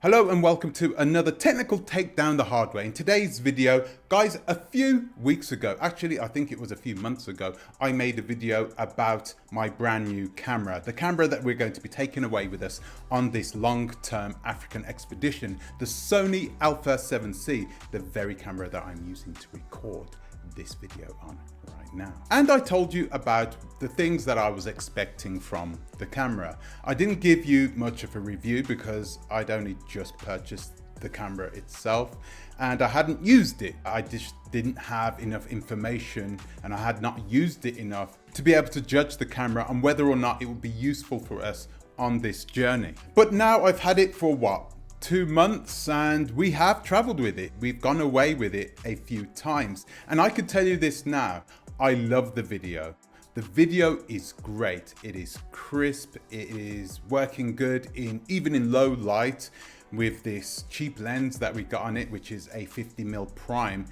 Hello and welcome to another technical takedown the hard way. In today's video, guys, a few weeks ago, actually I think it was a few months ago, I made a video about my brand new camera, the camera that we're going to be taking away with us on this long-term African expedition, the Sony Alpha 7C, the very camera that I'm using to record this video on right now. And I told you about the things that I was expecting from the camera. I didn't give you much of a review because I'd only just purchased the camera itself and I hadn't used it. I just didn't have enough information and I had not used it enough to be able to judge the camera and whether or not it would be useful for us on this journey. But now I've had it for what? 2 months and we have traveled with it. We've gone away with it a few times. And I can tell you this now, I love the video. The video is great. It is crisp. It is working good even in low light with this cheap lens that we got on it, which is a 50mm prime.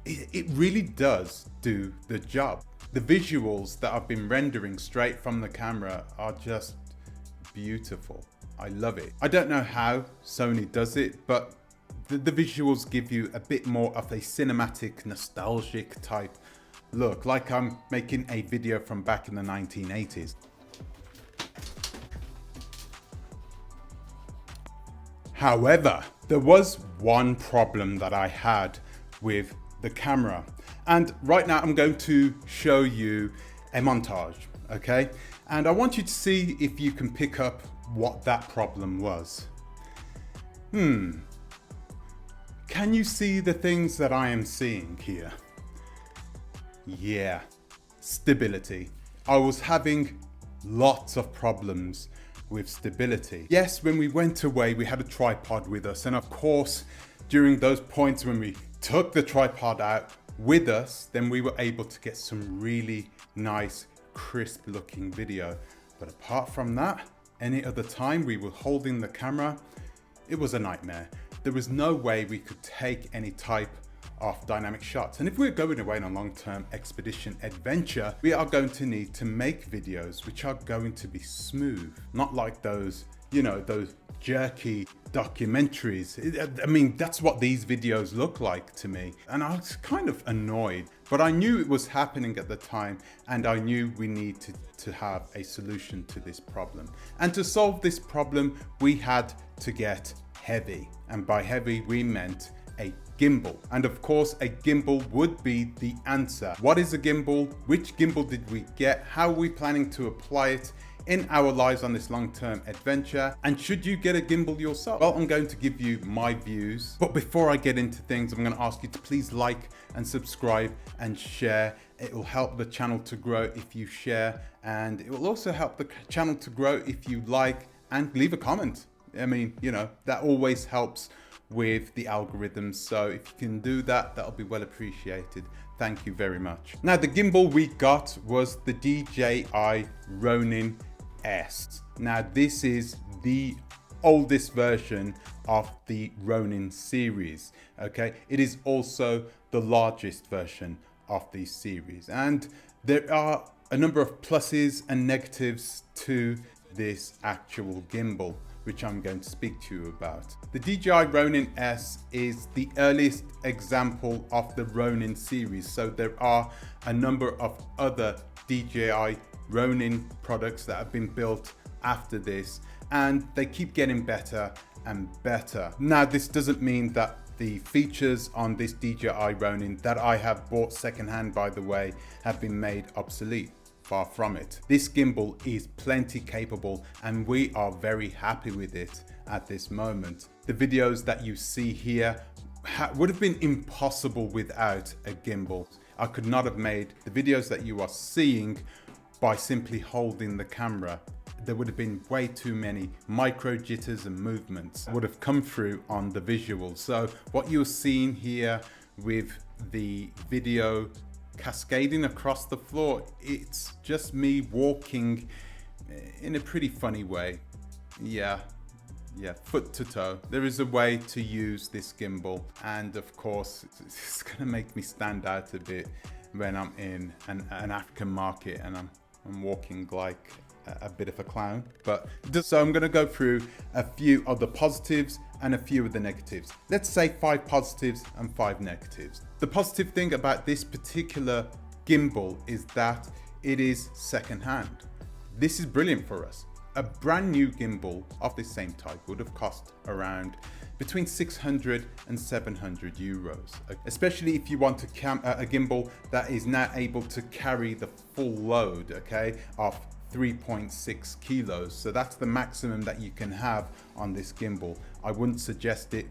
It really does do the job. The visuals that I've been rendering straight from the camera are just beautiful. I love it. I don't know how Sony does it, but the visuals give you a bit more of a cinematic, nostalgic type look, like I'm making a video from back in the 1980s. However, there was one problem that I had with the camera. And right now I'm going to show you a montage, okay? And I want you to see if you can pick up what that problem was. Can you see the things that I am seeing here? Yeah, stability. I was having lots of problems with stability. Yes, when we went away, we had a tripod with us. And of course, during those points when we took the tripod out with us, then we were able to get some really nice, crisp looking video. But apart from that, any other time we were holding the camera, it was a nightmare. There was no way we could take any type of dynamic shots. And if we're going away on a long-term expedition adventure, we are going to need to make videos which are going to be smooth, not like those, you know, those jerky documentaries. I mean, that's what these videos look like to me. And I was kind of annoyed, but I knew it was happening at the time and I knew we needed to have a solution to this problem. And to solve this problem, we had to get heavy. And by heavy, we meant a gimbal. And of course, a gimbal would be the answer. What is a gimbal? Which gimbal did we get? How are we planning to apply it in our lives on this long-term adventure? And should you get a gimbal yourself? Well, I'm going to give you my views, but before I get into things, I'm going to ask you to please like and subscribe and share. It will help the channel to grow if you share, and it will also help the channel to grow if you like and leave a comment. I mean, you know, that always helps with the algorithms, so if you can do that, that'll be well appreciated. Thank you very much. Now, the gimbal we got was the DJI Ronin S. Now, this is the oldest version of the Ronin series, okay? It is also the largest version of the series, and there are a number of pluses and negatives to this actual gimbal, which I'm going to speak to you about. The DJI Ronin S is the earliest example of the Ronin series. So there are a number of other DJI Ronin products that have been built after this, and they keep getting better and better. Now, this doesn't mean that the features on this DJI Ronin that I have bought secondhand, by the way, have been made obsolete. Far from it. This gimbal is plenty capable and we are very happy with it at this moment. The videos that you see here would have been impossible without a gimbal. I could not have made the videos that you are seeing by simply holding the camera. There would have been way too many micro jitters and movements would have come through on the visuals. So what you're seeing here with the video cascading across the floor, it's just me walking in a pretty funny way. Yeah, foot to toe. There is a way to use this gimbal, and of course it's gonna make me stand out a bit when I'm in an African market and I'm walking like a bit of a clown. But so I'm gonna go through a few of the positives and a few of the negatives. Let's say 5 positives and 5 negatives. The positive thing about this particular gimbal is that it is secondhand. This is brilliant for us. A brand new gimbal of this same type would have cost around between 600 and 700 euros, especially if you want a gimbal that is now able to carry the full load, okay, of 3.6 kilos. So that's the maximum that you can have on this gimbal. I wouldn't suggest it,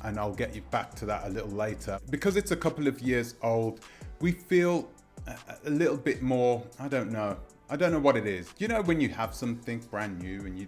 and I'll get you back to that a little later. Because it's a couple of years old, we feel a little bit more, I don't know what it is. You know, when you have something brand new and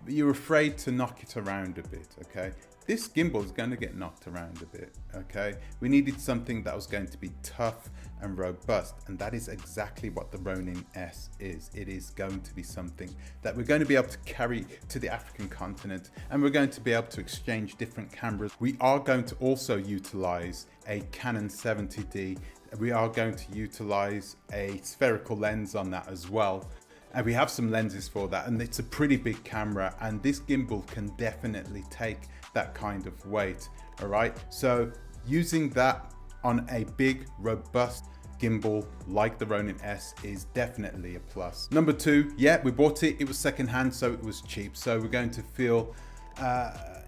you're afraid to knock it around a bit, okay? This gimbal is going to get knocked around a bit, okay? We needed something that was going to be tough and robust, and that is exactly what the Ronin S is. It is going to be something that we're going to be able to carry to the African continent, and we're going to be able to exchange different cameras. We are going to also utilize a Canon 70D. We are going to utilize a spherical lens on that as well. And we have some lenses for that, and it's a pretty big camera, and this gimbal can definitely take that kind of weight. All right, so using that on a big, robust gimbal like the Ronin S is definitely a plus. Number 2, yeah, we bought it. It was secondhand, so it was cheap. So we're going to feel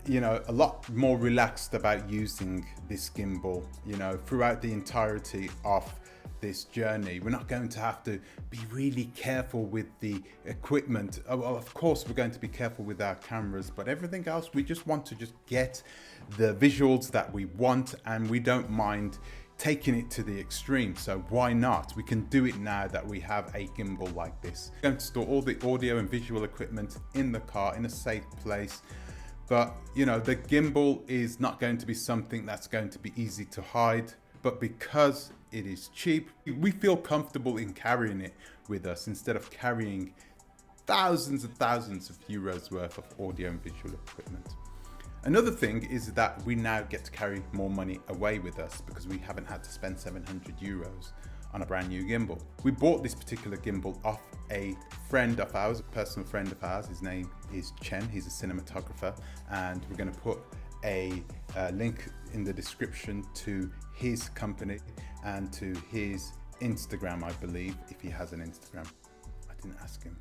you know, a lot more relaxed about using this gimbal, you know, throughout the entirety of this journey. We're not going to have to be really careful with the equipment. Well, of course, we're going to be careful with our cameras, but everything else, we just want to just get the visuals that we want, and we don't mind taking it to the extreme. So why not? We can do it now that we have a gimbal like this. We're going to store all the audio and visual equipment in the car in a safe place. But, you know, the gimbal is not going to be something that's going to be easy to hide. But because it is cheap, we feel comfortable in carrying it with us instead of carrying thousands and thousands of euros worth of audio and visual equipment. Another thing is that we now get to carry more money away with us because we haven't had to spend 700 euros on a brand new gimbal. We bought this particular gimbal off a friend of ours, a personal friend of ours. His name is CHEN. He's a cinematographer, and we're going to put a link in the description to his company and to his Instagram, I believe, if he has an Instagram. I didn't ask him.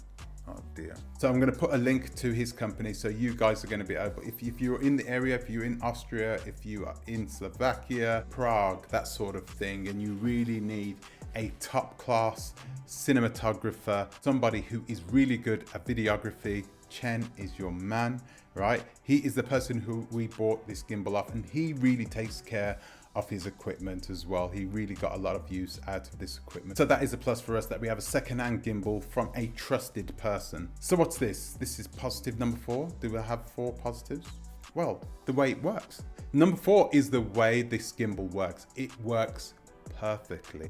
Oh dear. So I'm going to put a link to his company, so you guys are going to be able, if you're in the area, if you're in Austria, if you are in Slovakia, Prague, that sort of thing, and you really need a top class cinematographer, somebody who is really good at videography, CHEN is your man, right? He is the person who we bought this gimbal off, and he really takes care of his equipment as well. He really got a lot of use out of this equipment. So that is a plus for us, that we have a second-hand gimbal from a trusted person. So what's this? This is positive number 4. Do I have 4 positives? Well, the way it works. Number 4 is the way this gimbal works. It works perfectly.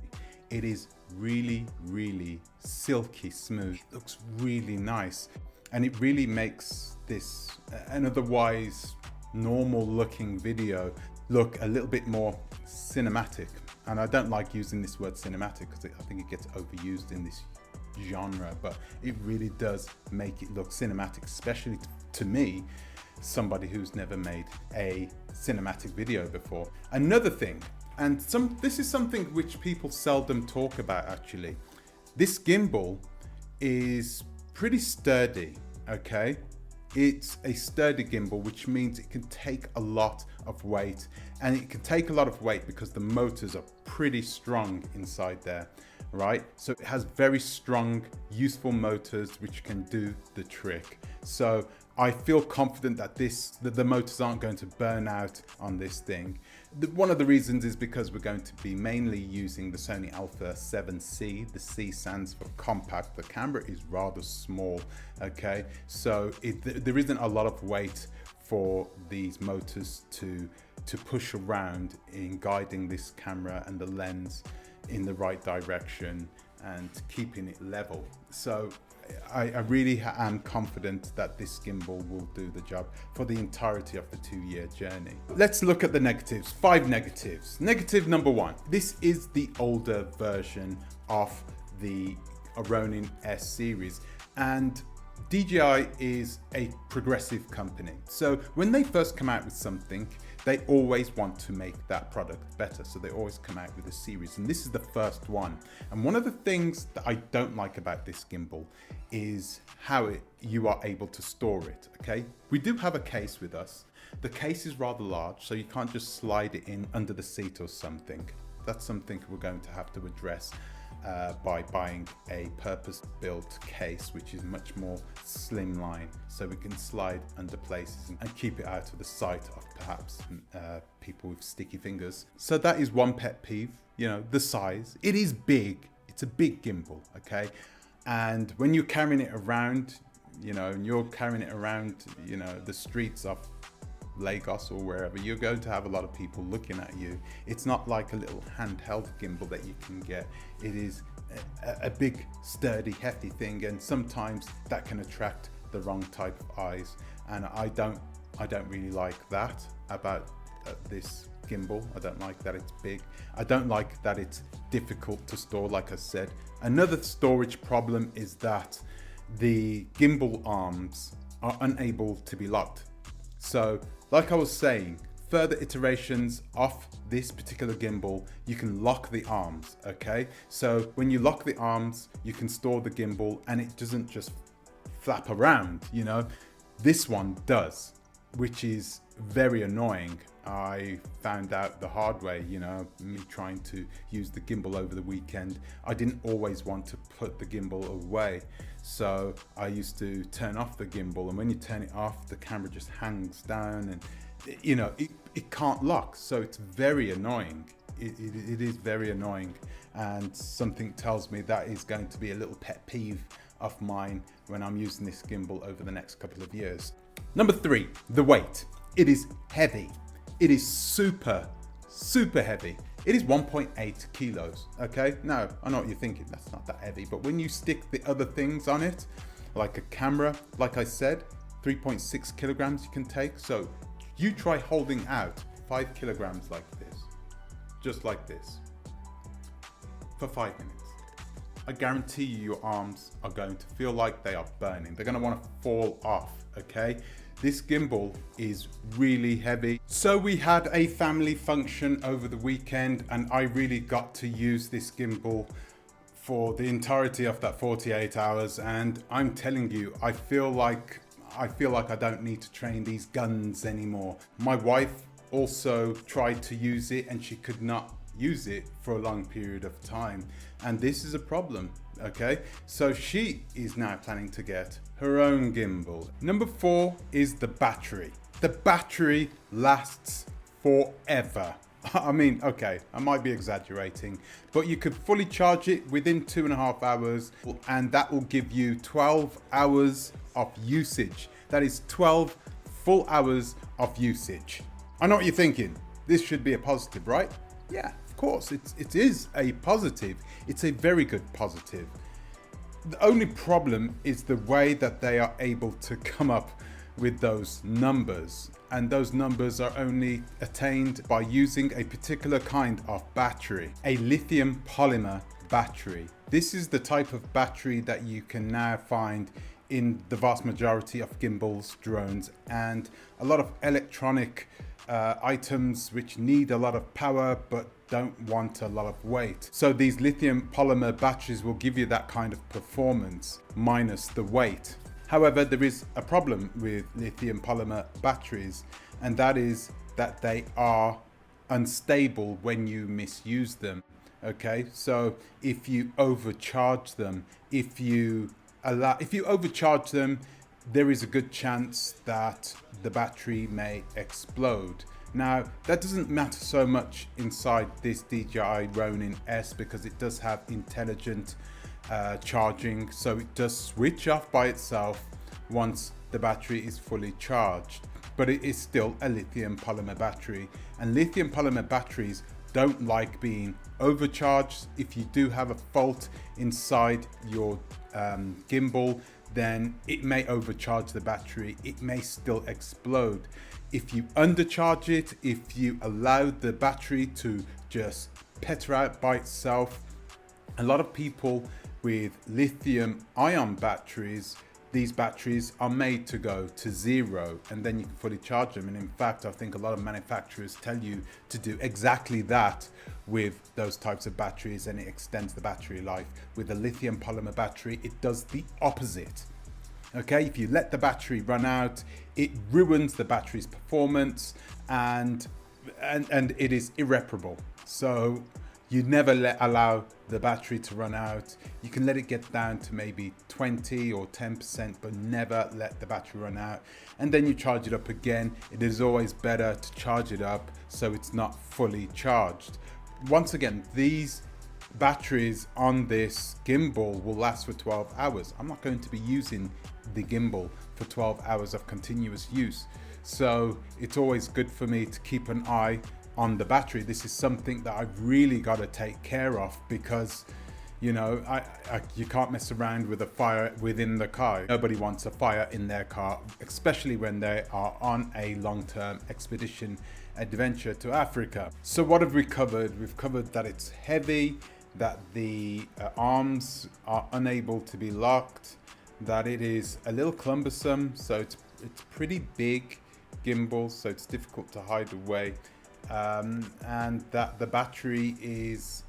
It is really, really silky smooth. It looks really nice. And it really makes this, an otherwise normal looking video, look a little bit more cinematic. And I don't like using this word cinematic because I think it gets overused in this genre, but it really does make it look cinematic, especially to me, somebody who's never made a cinematic video before. Another thing, and this is something which people seldom talk about actually. This gimbal is pretty sturdy, okay? It's a sturdy gimbal, which means it can take a lot of weight, and it can take a lot of weight because the motors are pretty strong inside there, right? So it has very strong, useful motors which can do the trick. So I feel confident that the motors aren't going to burn out on this thing. One of the reasons is because we're going to be mainly using the Sony Alpha 7C. The C stands for compact. The camera is rather small, okay? So there isn't a lot of weight for these motors to push around in guiding this camera and the lens in the right direction and keeping it level. So I really am confident that this gimbal will do the job for the entirety of the 2-year journey. Let's look at the negatives. 5 negatives. Negative number 1. This is the older version of the Ronin S series, and DJI is a progressive company. So when they first come out with something, they always want to make that product better. So they always come out with a series, and this is the first one. And one of the things that I don't like about this gimbal is how you are able to store it, okay? We do have a case with us. The case is rather large, so you can't just slide it in under the seat or something. That's something we're going to have to address by buying a purpose-built case, which is much more slimline, so we can slide under places and keep it out of the sight of perhaps people with sticky fingers. So that is one pet peeve, you know, the size. It is big. It's a big gimbal, okay? And when you're carrying it around, you know, and you're carrying it around, you know, the streets of Lagos or wherever, you're going to have a lot of people looking at you. It's not like a little handheld gimbal that you can get. It is a big, sturdy, hefty thing, and sometimes that can attract the wrong type of eyes. And I don't really like that about this gimbal. I don't like that it's big. I don't like that it's difficult to store, like I said. Another storage problem is that the gimbal arms are unable to be locked. So, like I was saying, further iterations of this particular gimbal, you can lock the arms, okay? So when you lock the arms, you can store the gimbal and it doesn't just flap around, you know? This one does, which is very annoying. I found out the hard way, you know, me trying to use the gimbal over the weekend. I didn't always want to put the gimbal away. So I used to turn off the gimbal, and when you turn it off, the camera just hangs down and, you know, it can't lock. So it's very annoying. It is very annoying. And something tells me that is going to be a little pet peeve of mine when I'm using this gimbal over the next couple of years. Number 3, the weight. It is heavy. It is super, super heavy. It is 1.8 kilos, okay? Now, I know what you're thinking, that's not that heavy, but when you stick the other things on it, like a camera, like I said, 3.6 kilograms you can take. So you try holding out 5 kilograms like this, just like this, for 5 minutes. I guarantee you your arms are going to feel like they are burning. They're gonna wanna fall off, okay? This gimbal is really heavy. So we had a family function over the weekend and I really got to use this gimbal for the entirety of that 48 hours. And I'm telling you, I feel like I don't need to train these guns anymore. My wife also tried to use it and she could not use it for a long period of time. And this is a problem, okay? So she is now planning to get her own gimbal. Number 4 is the battery. The battery lasts forever. I mean, okay, I might be exaggerating, but you could fully charge it within 2.5 hours, and that will give you 12 hours of usage. That is 12 full hours of usage. I know what you're thinking. This should be a positive, right? Yeah, of course, it is a positive. It's a very good positive. The only problem is the way that they are able to come up with those numbers. And those numbers are only attained by using a particular kind of battery, a lithium polymer battery. This is the type of battery that you can now find in the vast majority of gimbals, drones, and a lot of electronic items which need a lot of power but don't want a lot of weight. So these lithium polymer batteries will give you that kind of performance minus the weight. However, there is a problem with lithium polymer batteries, and that is that they are unstable when you misuse them. Okay, so if you overcharge them, if you overcharge them, there is a good chance that the battery may explode. Now, that doesn't matter so much inside this Dji Ronin S because it does have intelligent charging, so it does switch off by itself once the battery is fully charged. But it is still a lithium polymer battery, and lithium polymer batteries don't like being overcharged. If you do have a fault inside your gimbal, then it may overcharge the battery. It may still explode. If you undercharge it, if you allow the battery to just peter out by itself, a lot of people with lithium ion batteries these batteries are made to go to 0 and then you can fully charge them. And in fact, I think a lot of manufacturers tell you to do exactly that with those types of batteries, and it extends the battery life. With a lithium polymer battery, it does the opposite. Okay, if you let the battery run out, it ruins the battery's performance, and it is irreparable. So you never allow the battery to run out. You can let it get down to maybe 20 or 10%, but never let the battery run out. And then you charge it up again. It is always better to charge it up so it's not fully charged. Once again, these batteries on this gimbal will last for 12 hours. I'm not going to be using the gimbal for 12 hours of continuous use. So it's always good for me to keep an eye on the battery. This is something that I've really got to take care of, because you know, you can't mess around with a fire within the car. Nobody wants a fire in their car, especially when they are on a long-term expedition adventure to Africa. So what have we covered? We've covered that it's heavy, that the arms are unable to be locked, that it is a little cumbersome, so it's pretty big gimbal, so it's difficult to hide away. And that the battery is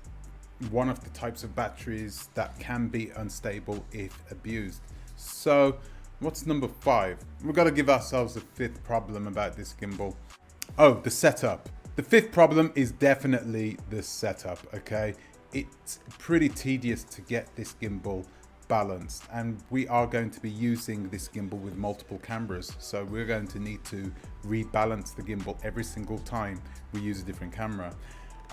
one of the types of batteries that can be unstable if abused. So what's number 5? We've got to give ourselves a 5th problem about this gimbal. Oh, the setup. The 5th problem is definitely the setup, okay? It's pretty tedious to get this gimbal balanced, and we are going to be using this gimbal with multiple cameras, so we're going to need to rebalance the gimbal every single time we use a different camera.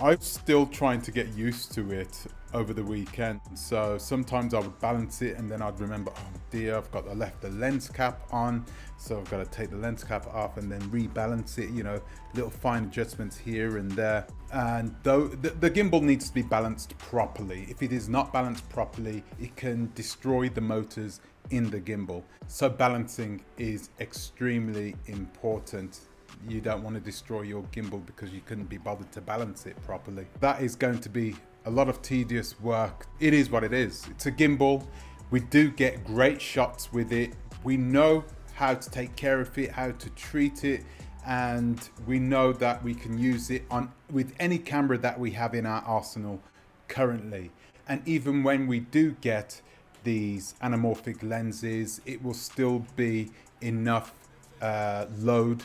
I'm still trying to get used to it over the weekend, so sometimes I would balance it and then I'd remember, oh dear, I've left the lens cap on, so I've got to take the lens cap off and then rebalance it, you know, little fine adjustments here and there. And though the gimbal needs to be balanced properly. If it is not balanced properly, it can destroy the motors in the gimbal. So balancing is extremely important. You don't want to destroy your gimbal because you couldn't be bothered to balance it properly. That is going to be a lot of tedious work. It is what it is. It's a gimbal. We do get great shots with it. We know how to take care of it, how to treat it, and we know that we can use it with any camera that we have in our arsenal currently. And even when we do get these anamorphic lenses, it will still be enough load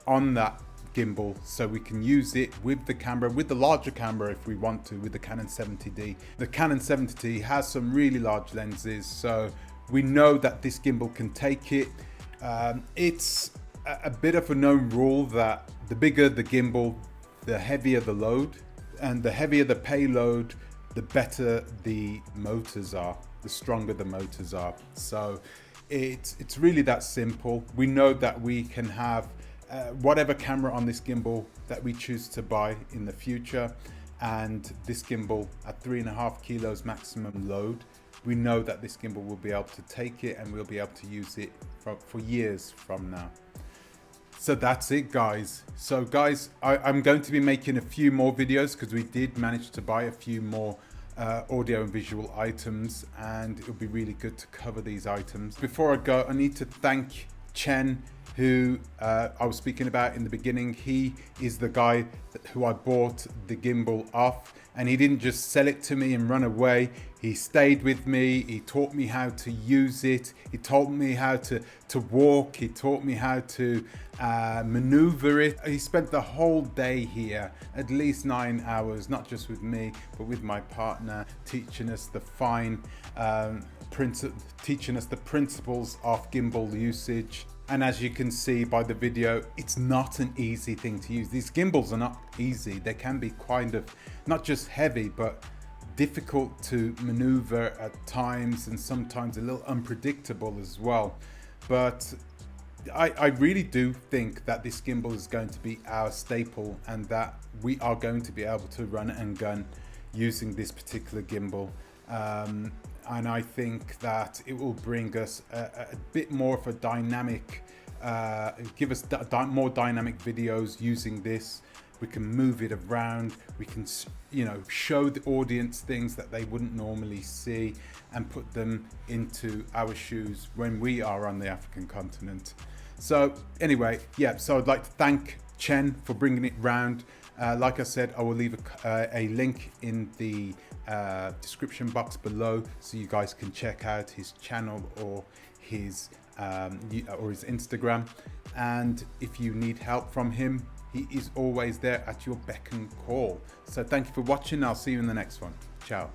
on that gimbal so we can use it with the camera, with the larger camera if we want to, with the Canon 70D. The Canon 70D has some really large lenses, so we know that this gimbal can take it. It's a bit of a known rule that the bigger the gimbal, the heavier the load, and the heavier the payload, the better the motors are, the stronger the motors are. So it's really that simple. We know that we can have whatever camera on this gimbal that we choose to buy in the future, and this gimbal at 3.5 kilos maximum load, we know that this gimbal will be able to take it and we'll be able to use it for years from now. So that's it, guys. So guys, I'm going to be making a few more videos because we did manage to buy a few more audio and visual items, and it would be really good to cover these items. Before I go, I need to thank CHEN, who I was speaking about in the beginning. He is the guy who I bought the gimbal off, and he didn't just sell it to me and run away. He stayed with me. He taught me how to use it. He taught me how to walk. He taught me how to maneuver it. He spent the whole day here, at least 9 hours, not just with me, but with my partner, teaching us the principles of gimbal usage. And as you can see by the video, it's not an easy thing to use. These gimbals are not easy. They can be kind of not just heavy, but difficult to maneuver at times, and sometimes a little unpredictable as well. But I really do think that this gimbal is going to be our staple, and that we are going to be able to run and gun using this particular gimbal. And I think that it will bring us a bit more of a dynamic, give us more dynamic videos using this. we can move it around, we can, you know, show the audience things that they wouldn't normally see and put them into our shoes when we are on the African continent. So anyway, yeah, so I'd like to thank Chen for bringing it round. Like I said, I will leave a link in the description box below so you guys can check out his channel or his Instagram. And if you need help from him, he is always there at your beck and call. So thank you for watching. I'll see you in the next one. Ciao.